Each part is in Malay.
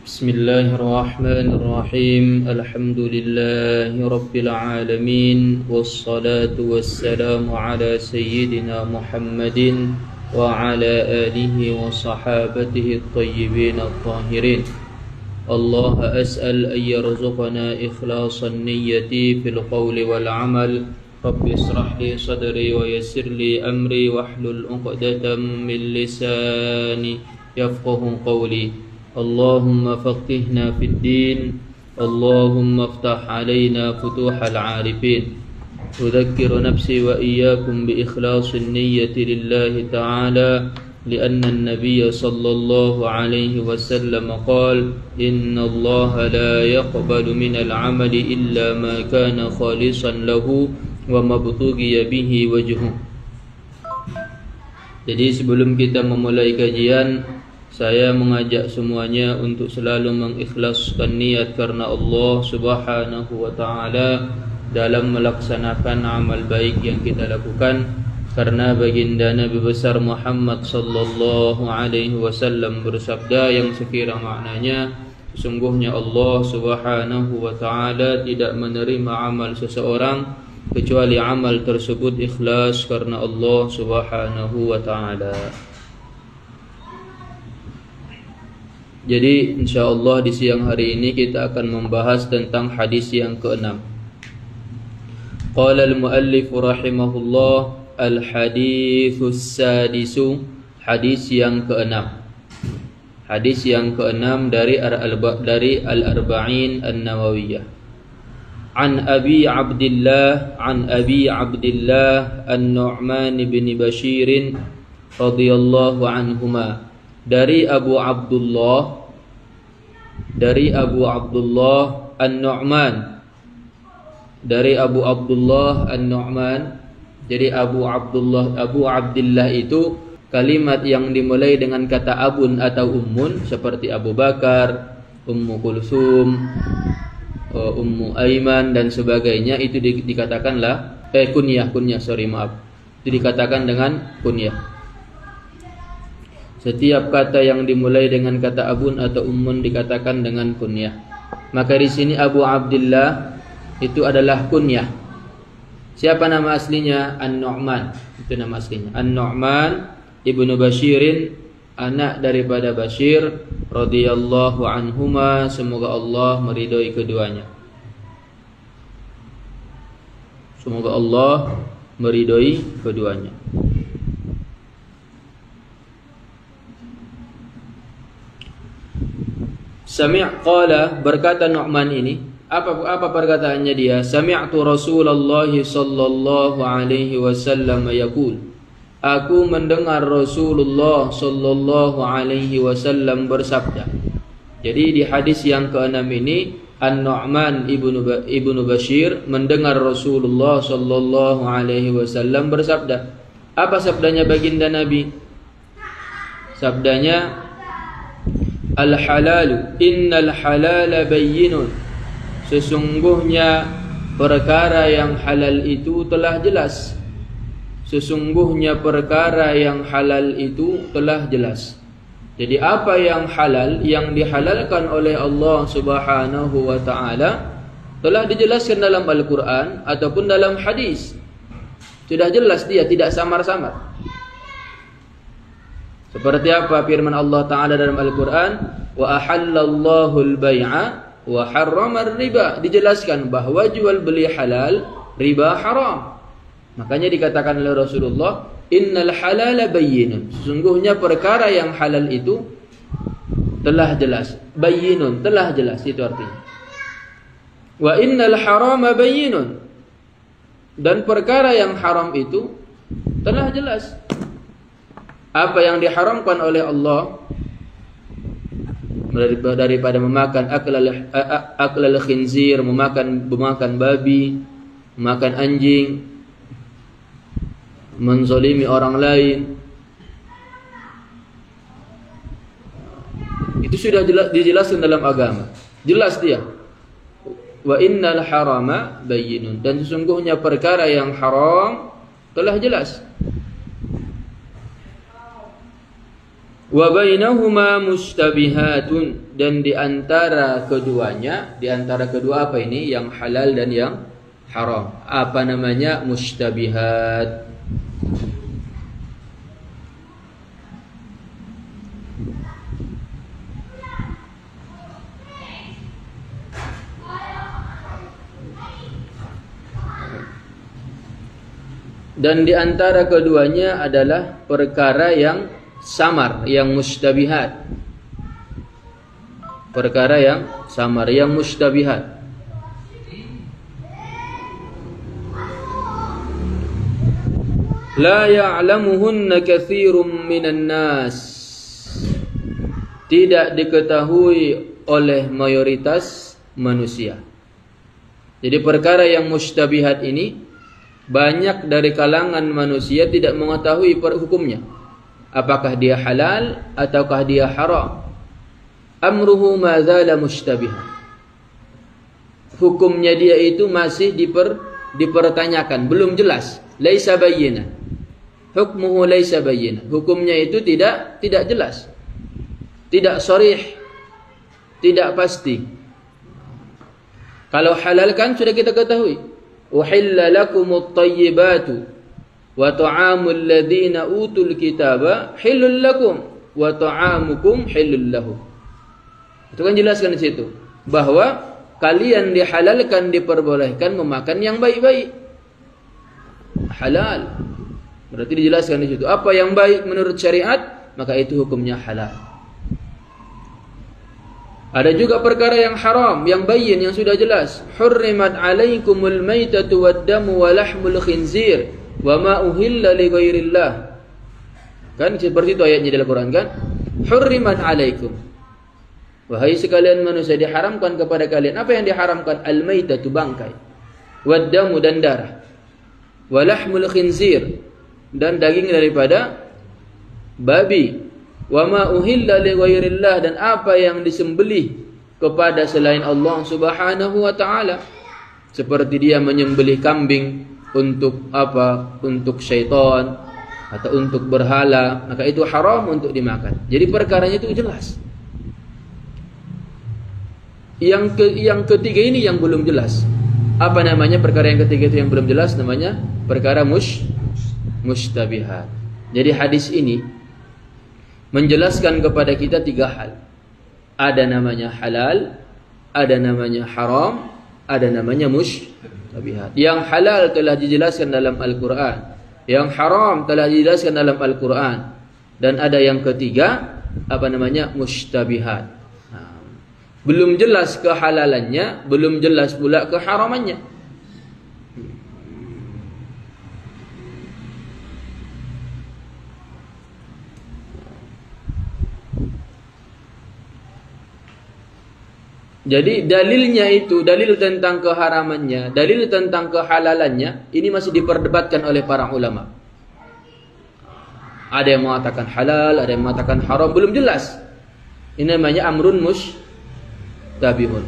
بسم الله الرحمن الرحيم الحمد لله رب العالمين والصلاة والسلام على سيدنا محمد وعلى آله وصحابته الطيبين الطاهرين. الله أسأل أن يرزقنا إخلاص النية في القول والعمل. رب اشرح لي صدري ويسر لي أمري واحلل عقدة من لساني يفقه قولي. اللهم فقهنا في الدين، اللهم افتح علينا فتوح العارفين. أذكر نفسي وإياكم بإخلاص النية لله تعالى، لأن النبي صلى الله عليه وسلم قال: إن الله لا يقبل من العمل إلا ما كان خالصا له وما ابتغي به وجهه. Jadi sebelum kita memulai kajian, saya mengajak semuanya untuk selalu mengikhlaskan niat karena Allah Subhanahu wa taala dalam melaksanakan amal baik yang kita lakukan, karena baginda Nabi besar Muhammad sallallahu alaihi wasallam bersabda yang sekira maknanya, sesungguhnya Allah Subhanahu wa taala tidak menerima amal seseorang kecuali amal tersebut ikhlas karena Allah Subhanahu wa taala. Jadi insyaallah di siang hari ini kita akan membahas tentang hadis yang ke-6. Qala al-muallif rahimahullah, al-haditsus sadisu, hadis yang ke-6. Hadis yang ke-6 dari al-arba'in an-nawawiyah. An Abi Abdullah An-Nu'man bin Bashir radhiyallahu anhuma, dari Abu Abdullah An-Nu'man, dari Abu Abdullah An-Nu'man. Jadi Abu Abdullah itu kalimat yang dimulai dengan kata abun atau ummun, seperti Abu Bakar, Ummu Kulsum, Ummu Aiman dan sebagainya. Itu dikatakanlah kunyah, itu dikatakan dengan kunyah. Setiap kata yang dimulai dengan kata abun atau ummun dikatakan dengan kunyah. Maka di sini Abu Abdullah itu adalah kunyah. Siapa nama aslinya? An-Nu'man. Itu nama aslinya. An-Nu'man ibnu Bashirin, anak daripada Bashir radhiyallahu anhuma, semoga Allah meridhai keduanya. Semoga Allah meridhai keduanya. Qala, berkata Nu'man ini, apa perkataannya dia? Sami'tu Rasulullah sallallahu alaihi wasallam yaqul, aku mendengar Rasulullah sallallahu alaihi wasallam bersabda. Jadi di hadis yang ke-6 ini An-Nu'man ibnu Bashir mendengar Rasulullah sallallahu alaihi wasallam bersabda. Apa sabdanya baginda Nabi? Sabdanya, al-halalu innal halala bayyinun, sesungguhnya perkara yang halal itu telah jelas. Sesungguhnya perkara yang halal itu telah jelas. Jadi apa yang halal, yang dihalalkan oleh Allah Subhanahu wa taala, telah dijelaskan dalam Al-Qur'an ataupun dalam hadis. Sudah jelas dia, tidak samar-samar. Seperti apa firman Allah Ta'ala dalam Al-Quran, wa ahallallahu al-bay'a wa harrama ar-riba, dijelaskan bahwa jual beli halal, riba haram. Makanya dikatakan oleh Rasulullah, innal halala bayyinun, sesungguhnya perkara yang halal itu telah jelas. Bayyinun, telah jelas, itu artinya. Wa innal harama bayyinun, dan perkara yang haram itu telah jelas. Apa yang diharamkan oleh Allah daripada memakan aklal khinzir, memakan babi, memakan anjing, menzalimi orang lain, itu sudah dijelaskan dalam agama. Jelas dia. Wa innal harama bayyinun, dan sesungguhnya perkara yang haram telah jelas. Wa bainahuma mustabihatun, dan di antara keduanya, di antara kedua apa ini? Yang halal dan yang haram. Apa namanya? Mustabihat. Dan di antara keduanya adalah perkara yang samar, yang mustabihat. Perkara yang samar, yang mustabihat. La ya'lamuhunna katsirun minan nas. Tidak diketahui oleh mayoritas manusia. Jadi perkara yang mustabihat ini banyak dari kalangan manusia tidak mengetahui hukumnya. Apakah dia halal ataukah dia haram? Amruhu ma zala mustabihan. Hukumnya dia itu masih dipertanyakan, belum jelas. Laisa bayyina. Hukmuhu laisa bayyina. Hukumnya itu tidak jelas. Tidak sharih, tidak pasti. Kalau halal kan sudah kita ketahui. Uhilla lakumut tayyibatu wa ta'amul ladzina utul kitaba hillul lakum wa ta'amukum hillul lahum. Itu kan jelaskan di situ bahwa kalian dihalalkan, diperbolehkan memakan yang baik-baik. Halal. Berarti dijelaskan di situ apa yang baik menurut syariat, maka itu hukumnya halal. Ada juga perkara yang haram, yang bayyin, yang sudah jelas. Hurrimat alaikumul maitatu waddamu wa lahmul khinzir wa ma uhilla li ghairillah. Kan seperti itu ayatnya dalam Quran kan? Hurrimat alaikum. Wahai sekalian manusia, diharamkan kepada kalian. Apa yang diharamkan? Al-maitatu, bangkai. Waddamu, dan darah. Wa lahmul khinzir, dan daging daripada babi. Wa ma uhilla li ghairillah, dan apa yang disembelih kepada selain Allah Subhanahu wa taala. Seperti dia menyembelih kambing untuk apa? Untuk syaitan atau untuk berhala, maka itu haram untuk dimakan. Jadi perkaranya itu jelas. Yang ketiga ini yang belum jelas. Apa namanya perkara yang ketiga itu yang belum jelas? Namanya perkara mustabihat. Jadi hadis ini menjelaskan kepada kita tiga hal. Ada namanya halal, ada namanya haram, ada namanya mustabihat. Yang halal telah dijelaskan dalam Al-Quran, yang haram telah dijelaskan dalam Al-Quran, dan ada yang ketiga, apa namanya? Mustabihat. Belum jelas kehalalannya, belum jelas pula keharamannya. Jadi dalilnya itu, dalil tentang keharamannya, dalil tentang kehalalannya, ini masih diperdebatkan oleh para ulama. Ada yang mengatakan halal, ada yang mengatakan haram, belum jelas. Ini namanya amrun mustabihun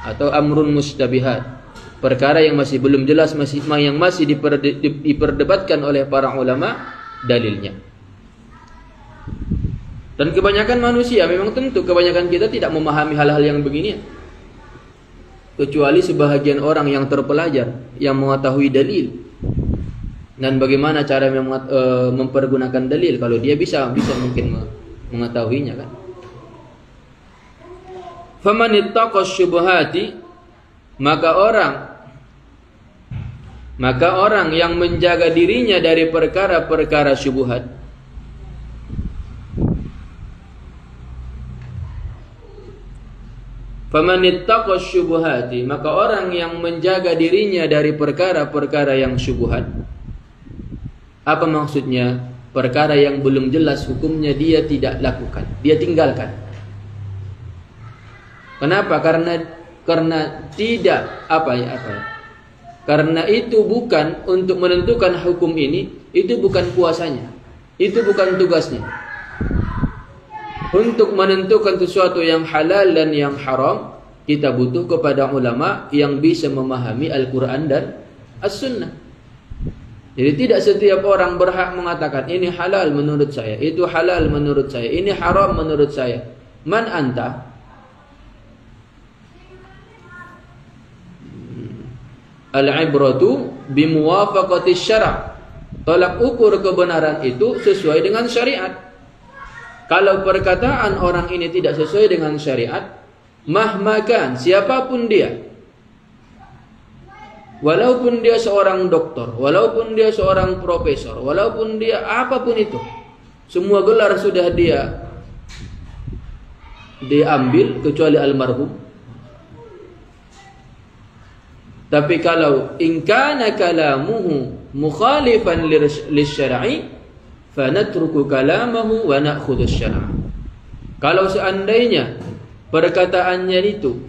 atau amrun mustabihat. Perkara yang masih belum jelas, yang masih diperdebatkan oleh para ulama dalilnya. Dan kebanyakan manusia, memang tentu kebanyakan kita tidak memahami hal-hal yang begini. Kecuali sebahagian orang yang terpelajar, yang mengetahui dalil. Dan bagaimana cara mempergunakan dalil. Kalau dia bisa mungkin mengetahuinya kan. Faman ittaqash syubhati, maka orang yang menjaga dirinya dari perkara-perkara syubhat. Faman ittaqash syubhati, maka orang yang menjaga dirinya dari perkara-perkara yang syubhat. Apa maksudnya? Perkara yang belum jelas hukumnya dia tidak lakukan, dia tinggalkan. Kenapa? Karena tidak Karena itu bukan untuk menentukan hukum ini, itu bukan kuasanya, itu bukan tugasnya. Untuk menentukan sesuatu yang halal dan yang haram, kita butuh kepada ulama yang bisa memahami Al-Quran dan As-Sunnah. Jadi tidak setiap orang berhak mengatakan ini halal menurut saya, itu halal menurut saya, ini haram menurut saya. Man anta? Al-ibratu bimuwafaqati syara'. Tolak ukur kebenaran itu sesuai dengan syariat. Kalau perkataan orang ini tidak sesuai dengan syariat, mahmakan, siapapun dia, walaupun dia seorang doktor, walaupun dia seorang profesor, walaupun dia apapun itu, semua gelar sudah dia diambil kecuali almarhum. Tapi kalau in kana kalamuhu mukhalifan lisyar'i fanatruku kalamahu wa na'khudhu asy-syar'a. Kalau seandainya perkataannya itu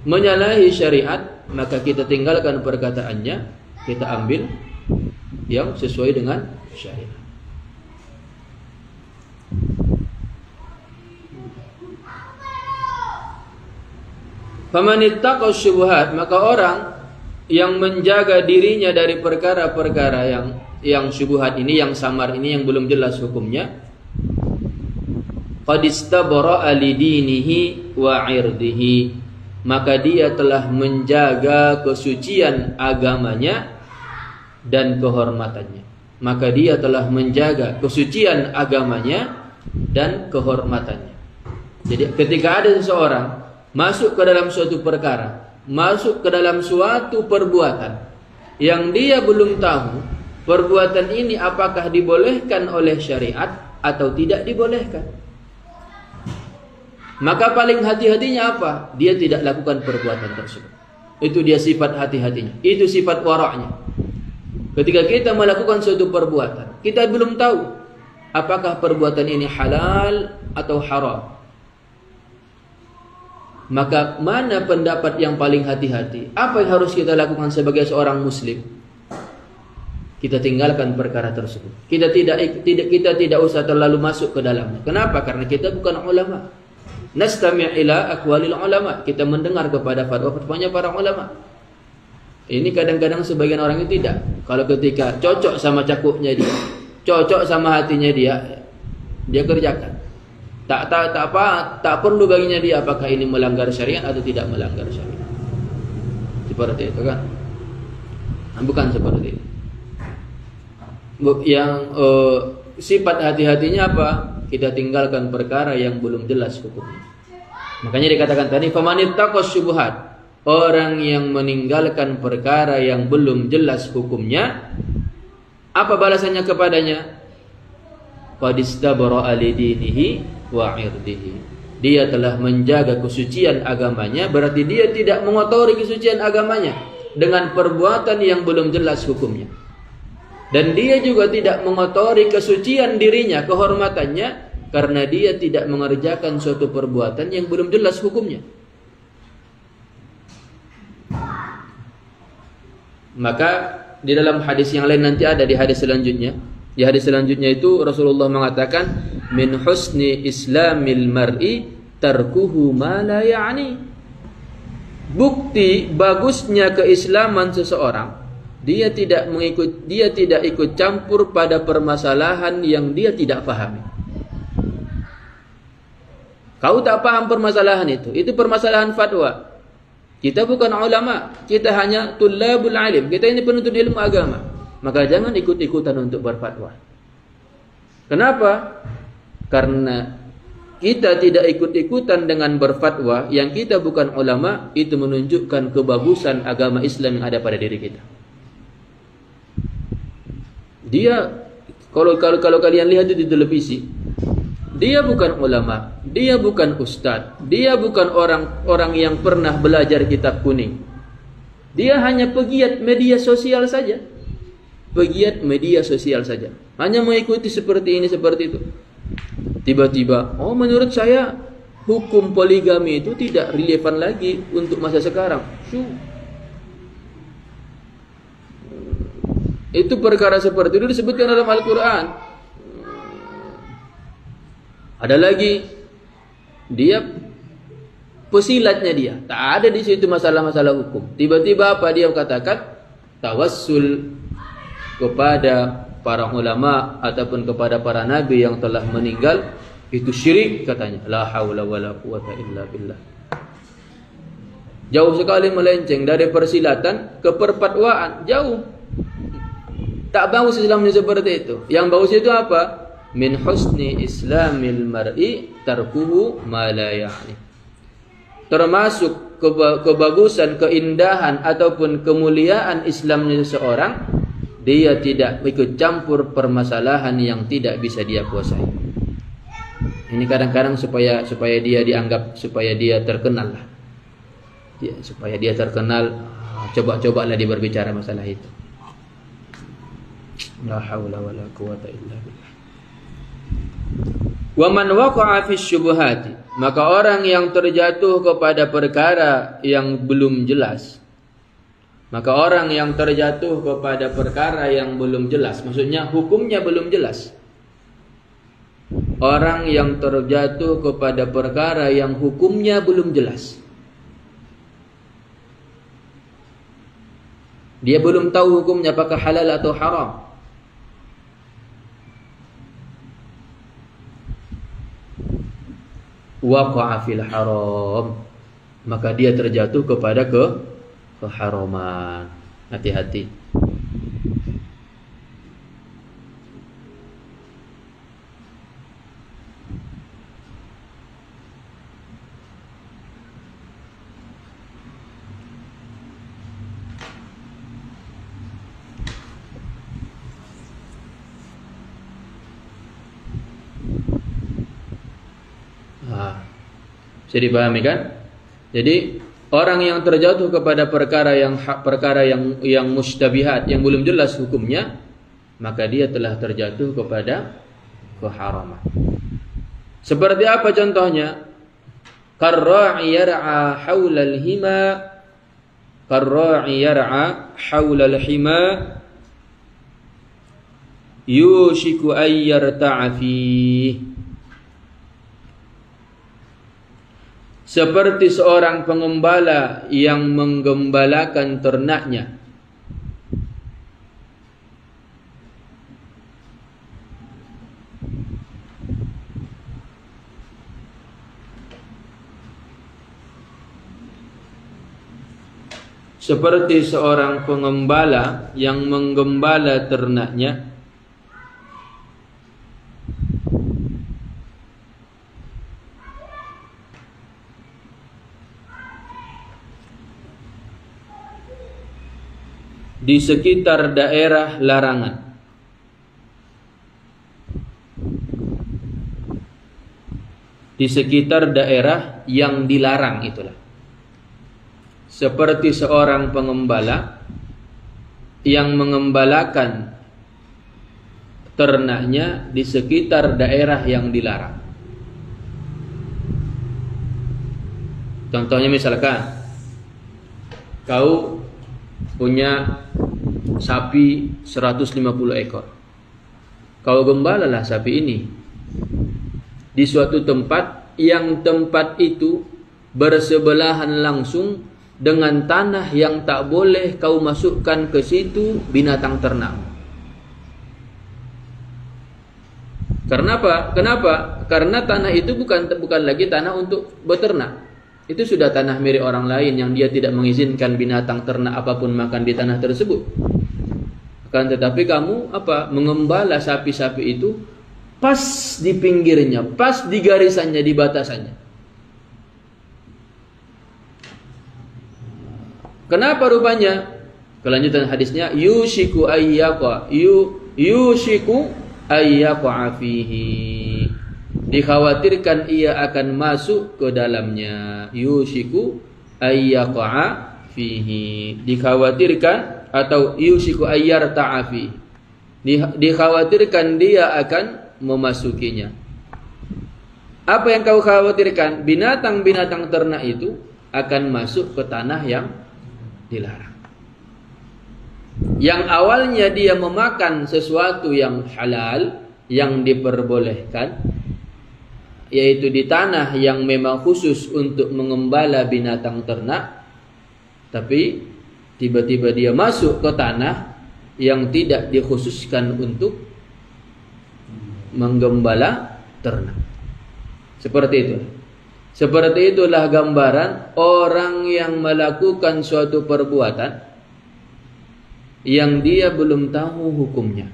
menyalahi syariat, maka kita tinggalkan perkataannya, kita ambil yang sesuai dengan syariat. Faman ittaqa syubhat, maka orang yang menjaga dirinya dari perkara-perkara yang syubhat ini, yang samar ini, yang belum jelas hukumnya, qad istabara'a lidinihi wa 'irdihi, maka dia telah menjaga kesucian agamanya dan kehormatannya. Maka dia telah menjaga kesucian agamanya dan kehormatannya. Jadi ketika ada seseorang masuk ke dalam suatu perkara, masuk ke dalam suatu perbuatan yang dia belum tahu perbuatan ini apakah dibolehkan oleh syariat atau tidak dibolehkan, maka paling hati-hatinya apa? Dia tidak lakukan perbuatan tersebut. Itu dia sifat hati-hatinya, itu sifat waraknya. Ketika kita melakukan suatu perbuatan, kita belum tahu apakah perbuatan ini halal atau haram, maka mana pendapat yang paling hati-hati? Apa yang harus kita lakukan sebagai seorang muslim? Kita tinggalkan perkara tersebut. Kita tidak usah terlalu masuk ke dalamnya. Kenapa? Karena kita bukan ulama. Nastami' ila aqwalil ulama. Kita mendengar kepada fatwa-fatwanya para ulama. Ini kadang-kadang sebagian orang itu tidak. Kalau ketika cocok sama cakupnya dia, cocok sama hatinya dia kerjakan. Tak perlu baginya dia apakah ini melanggar syariat atau tidak melanggar syariat. Seperti itu kan? Bukan seperti itu. Yang sifat hati-hatinya apa? Kita tinggalkan perkara yang belum jelas hukumnya. Makanya dikatakan tadi, famanittaqas syubhat. Orang yang meninggalkan perkara yang belum jelas hukumnya, apa balasannya kepadanya? Qad istabara'a lidinihi wa 'irdihi. Dia telah menjaga kesucian agamanya, berarti dia tidak mengotori kesucian agamanya dengan perbuatan yang belum jelas hukumnya. Dan dia juga tidak mengotori kesucian dirinya, kehormatannya, karena dia tidak mengerjakan suatu perbuatan yang belum jelas hukumnya. Maka di dalam hadis yang lain nanti ada, di hadis selanjutnya. Di hadis selanjutnya itu Rasulullah mengatakan, min husni islamil mar'i tarkuhu ma la ya'ni. Bukti bagusnya keislaman seseorang, dia tidak ikut campur pada permasalahan yang dia tidak pahami. Kau tak paham permasalahan itu permasalahan fatwa. Kita bukan ulama, kita hanya tullabul alim, kita ini penuntut ilmu agama. Maka jangan ikut-ikutan untuk berfatwa. Kenapa? Karena kita tidak ikut-ikutan dengan berfatwa yang kita bukan ulama, itu menunjukkan kebagusan agama Islam yang ada pada diri kita. Dia kalau kalian lihat itu di televisi, dia bukan ulama, dia bukan ustadz, dia bukan orang yang pernah belajar kitab kuning. Dia hanya pegiat media sosial saja. Pegiat media sosial saja. Hanya mengikuti seperti ini, seperti itu. Tiba-tiba, oh menurut saya hukum poligami itu tidak relevan lagi untuk masa sekarang. Itu perkara seperti itu disebutkan dalam Al-Quran. Ada lagi, dia pesilatnya dia, tak ada di situ masalah-masalah hukum. Tiba-tiba apa dia katakan? Tawassul kepada para ulama ataupun kepada para nabi yang telah meninggal itu syirik katanya. La haula wala quwata illa billah. Jauh sekali melenceng dari persilatan ke perfatwaan, jauh. Tak bagus Islamnya seperti itu. Yang bagus itu apa? Min husni islamil mar'i tarkuhu ma la ya'ni. Termasuk kebagusan, keindahan ataupun kemuliaan Islamnya seseorang, dia tidak ikut campur permasalahan yang tidak bisa dia kuasai. Ini kadang-kadang supaya dia dianggap, supaya dia terkenal lah. Supaya dia terkenal, coba-cobalah dia berbicara masalah itu. La haula wala quwata illa billah. Wa man waqa'a fi syubhati, maka orang yang terjatuh kepada perkara yang belum jelas. Maka orang yang terjatuh kepada perkara yang belum jelas, maksudnya hukumnya belum jelas. Orang yang terjatuh kepada perkara yang hukumnya belum jelas. Dia belum tahu hukumnya apakah halal atau haram. Waqa'a fil haram, maka dia terjatuh kepada keharaman. Hati-hati. Bisa dipahami kan? Jadi orang yang terjatuh kepada perkara yang mustabihat, yang belum jelas hukumnya, maka dia telah terjatuh kepada keharaman. Seperti apa contohnya? Karra'i yar'a haulal hima, karra'i yar'a haulal hima yushiku ayyarta'a fihi. Seperti seorang pengembala yang menggembalakan ternaknya. Seperti seorang pengembala yang menggembala ternaknya. Di sekitar daerah larangan. Di sekitar daerah yang dilarang itulah. Seperti seorang pengembala yang mengembalakan ternaknya di sekitar daerah yang dilarang. Contohnya misalkan kau punya sapi 150 ekor. Kau gembalalah sapi ini di suatu tempat yang tempat itu bersebelahan langsung dengan tanah yang tak boleh kau masukkan ke situ binatang ternak. Kenapa? Karena tanah itu bukan lagi tanah untuk beternak. Itu sudah tanah milik orang lain yang dia tidak mengizinkan binatang ternak apapun makan di tanah tersebut. Akan tetapi kamu mengembala sapi-sapi itu pas di pinggirnya, pas di garisannya, di batasannya. Kenapa rupanya? Kelanjutan hadisnya, yushiku ayyaqa fihi. Dikhawatirkan ia akan masuk ke dalamnya. Yushiku ayyaqa fihi. Dikhawatirkan atau yushiku ayyarta'a fihi. Dikhawatirkan dia akan memasukinya. Apa yang kau khawatirkan? Binatang-binatang ternak itu akan masuk ke tanah yang dilarang. Yang awalnya dia memakan sesuatu yang halal, yang diperbolehkan, yaitu di tanah yang memang khusus untuk mengembala binatang ternak, tapi tiba-tiba dia masuk ke tanah yang tidak dikhususkan untuk menggembala ternak. Seperti itu. Seperti itulah gambaran orang yang melakukan suatu perbuatan yang dia belum tahu hukumnya.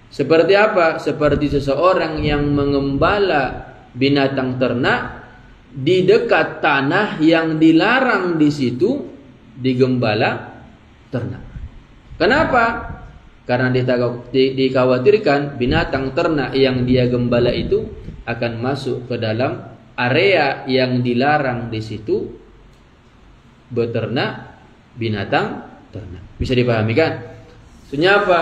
Seperti apa? Seperti seseorang yang mengembala binatang ternak di dekat tanah yang dilarang di situ digembala ternak. Kenapa? Karena dikhawatirkan binatang ternak yang dia gembala itu akan masuk ke dalam area yang dilarang di situ beternak binatang ternak. Bisa dipahami kan? Maksudnya apa?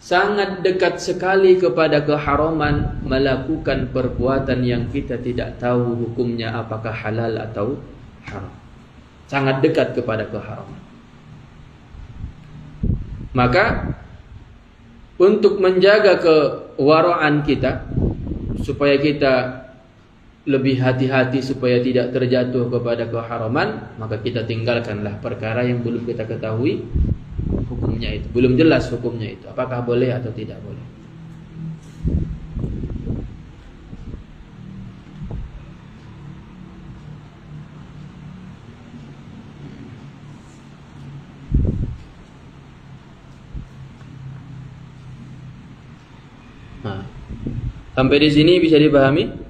Sangat dekat sekali kepada keharaman melakukan perbuatan yang kita tidak tahu hukumnya apakah halal atau haram. Sangat dekat kepada keharaman. Maka untuk menjaga kewaraan kita supaya kita lebih hati-hati supaya tidak terjatuh kepada keharaman, maka kita tinggalkanlah perkara yang belum kita ketahui hukumnya itu, belum jelas hukumnya itu, apakah boleh atau tidak boleh. Nah, sampai di sini bisa dipahami?